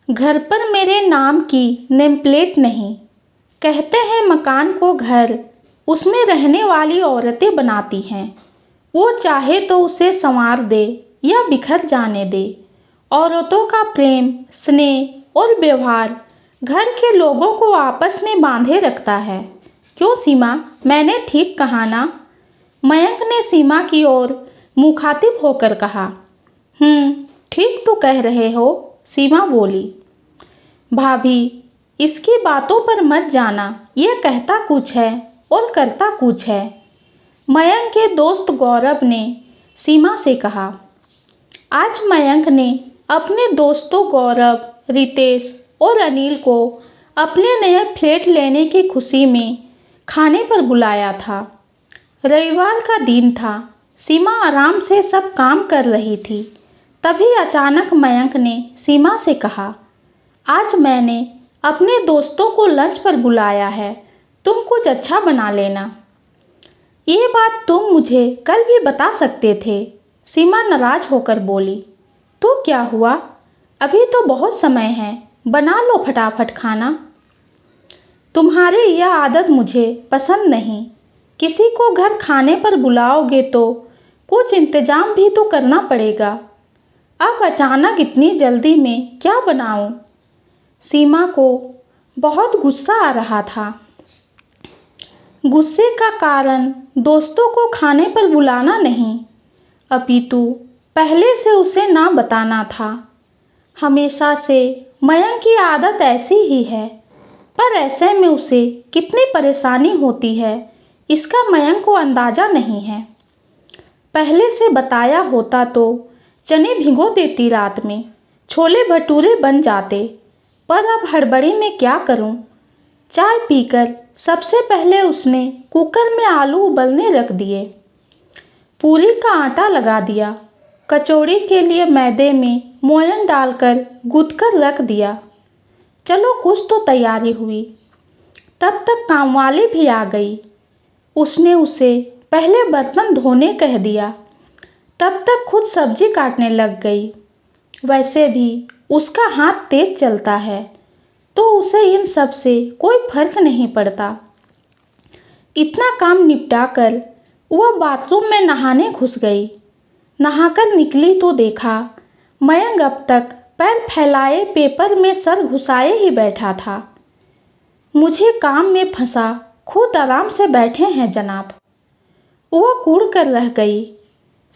घर पर मेरे नाम की नेम प्लेट नहीं। कहते हैं मकान को घर उसमें रहने वाली औरतें बनाती हैं। वो चाहे तो उसे संवार दे या बिखर जाने दे। औरतों का प्रेम, स्नेह और व्यवहार घर के लोगों को आपस में बांधे रखता है। क्यों सीमा, मैंने ठीक कहा ना? मयंक ने सीमा की ओर मुखातिब होकर कहा। ठीक तो कह रहे हो, सीमा बोली। भाभी, इसकी बातों पर मत जाना। ये कहता कुछ है और करता कुछ है। मयंक के दोस्त गौरव ने सीमा से कहा। आज मयंक ने अपने दोस्तों गौरव, रितेश और अनिल को अपने नए फ्लैट लेने की खुशी में खाने पर बुलाया था। रविवार का दिन था। सीमा आराम से सब काम कर रही थी। तभी अचानक मयंक ने सीमा से कहा, आज मैंने अपने दोस्तों को लंच पर बुलाया है, तुम कुछ अच्छा बना लेना। ये बात तुम मुझे कल भी बता सकते थे, सीमा नाराज होकर बोली। तो क्या हुआ? अभी तो बहुत समय है, बना लो फटाफट खाना। तुम्हारी यह आदत मुझे पसंद नहीं। किसी को घर खाने पर बुलाओगे तो कुछ इंतजाम भी तो करना पड़ेगा। अब अचानक इतनी जल्दी में क्या बनाऊं? सीमा को बहुत गुस्सा आ रहा था। गुस्से का कारण दोस्तों को खाने पर बुलाना नहीं, अपितु पहले से उसे ना बताना था। हमेशा से मयंक की आदत ऐसी ही है, पर ऐसे में उसे कितनी परेशानी होती है इसका मयंक को अंदाज़ा नहीं है। पहले से बताया होता तो चने भिगो देती रात में, छोले भटूरे बन जाते। पर अब हड़बड़ी में क्या करूं? चाय पीकर सबसे पहले उसने कुकर में आलू उबलने रख दिए। पूरी का आटा लगा दिया। कचौड़ी के लिए मैदे में मोयन डालकर गूंथकर रख दिया। चलो कुछ तो तैयारी हुई। तब तक कामवाली भी आ गई। उसने उसे पहले बर्तन धोने कह दिया। तब तक खुद सब्जी काटने लग गई। वैसे भी उसका हाथ तेज चलता है, तो उसे इन सब से कोई फर्क नहीं पड़ता। इतना काम निपटाकर वह बाथरूम में नहाने घुस गई। नहाकर निकली तो देखा मयंक अब तक पैर फैलाए पेपर में सर घुसाए ही बैठा था। मुझे काम में फंसा, खुद आराम से बैठे हैं जनाब। वह कूड़ कर रह गई।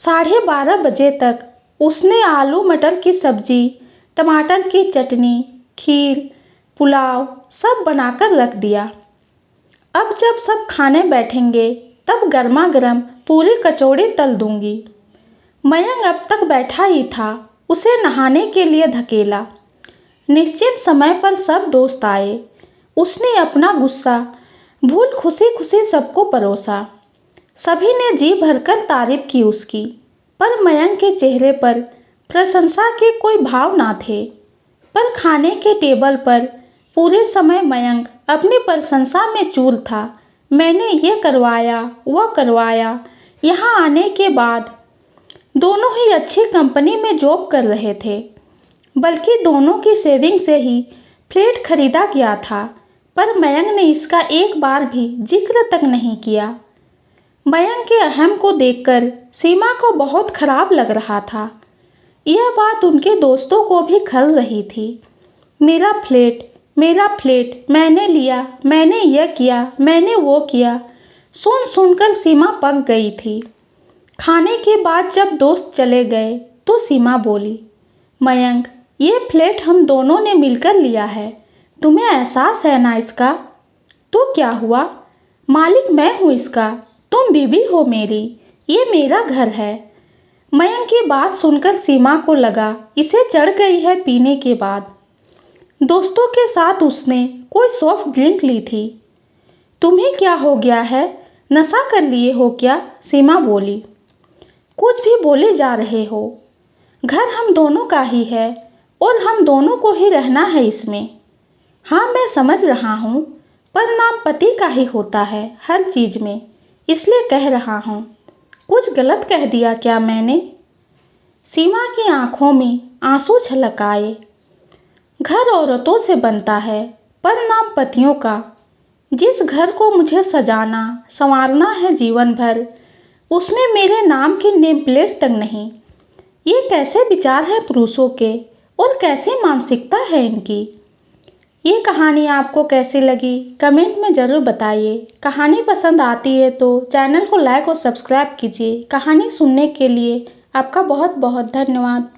12:30 बजे तक उसने आलू मटर की सब्जी, टमाटर की चटनी, खीर, पुलाव सब बनाकर रख दिया। अब जब सब खाने बैठेंगे तब गर्मा गर्म पूरी कचौड़ी तल दूंगी। मयंक अब तक बैठा ही था। उसे नहाने के लिए धकेला। निश्चित समय पर सब दोस्त आए। उसने अपना गुस्सा भूल खुशी खुशी सबको परोसा। सभी ने जी भरकर तारीफ की उसकी, पर मयंक के चेहरे पर प्रशंसा के कोई भाव ना थे। पर खाने के टेबल पर पूरे समय मयंक अपनी प्रशंसा में चूर था। मैंने ये करवाया, वह करवाया। यहाँ आने के बाद दोनों ही अच्छी कंपनी में जॉब कर रहे थे, बल्कि दोनों की सेविंग से ही फ्लैट खरीदा गया था। पर मयंक ने इसका एक बार भी जिक्र तक नहीं किया। मयंक के अहम को देखकर सीमा को बहुत खराब लग रहा था। यह बात उनके दोस्तों को भी खल रही थी। मेरा फ्लैट मैंने लिया, मैंने यह किया, मैंने वो किया। सुन सुनकर सीमा पक गई थी। खाने के बाद जब दोस्त चले गए तो सीमा बोली, मयंक, ये फ्लैट हम दोनों ने मिलकर लिया है, तुम्हें एहसास है ना इसका? तो क्या हुआ? मालिक मैं हूँ इसका, तुम बीवी हो मेरी, ये मेरा घर है। मयंक की बात सुनकर सीमा को लगा इसे चढ़ गई है पीने के बाद। दोस्तों के साथ उसने कोई सॉफ्ट ड्रिंक ली थी। तुम्हें क्या हो गया है? नशा कर लिए हो क्या? सीमा बोली। कुछ भी बोले जा रहे हो। घर हम दोनों का ही है और हम दोनों को ही रहना है इसमें। हाँ मैं समझ रहा हूँ, पर नाम पति का ही होता है हर चीज़ में, इसलिए कह रहा हूँ। कुछ गलत कह दिया क्या मैंने? सीमा की आंखों में आंसू छलक आए। घर औरतों से बनता है पर नाम पतियों का। जिस घर को मुझे सजाना संवारना है जीवन भर, उसमें मेरे नाम की नेम प्लेट तक नहीं। ये कैसे विचार हैं पुरुषों के और कैसी मानसिकता है इनकी। ये कहानी आपको कैसी लगी कमेंट में ज़रूर बताइए। कहानी पसंद आती है तो चैनल को लाइक और सब्सक्राइब कीजिए। कहानी सुनने के लिए आपका बहुत बहुत धन्यवाद।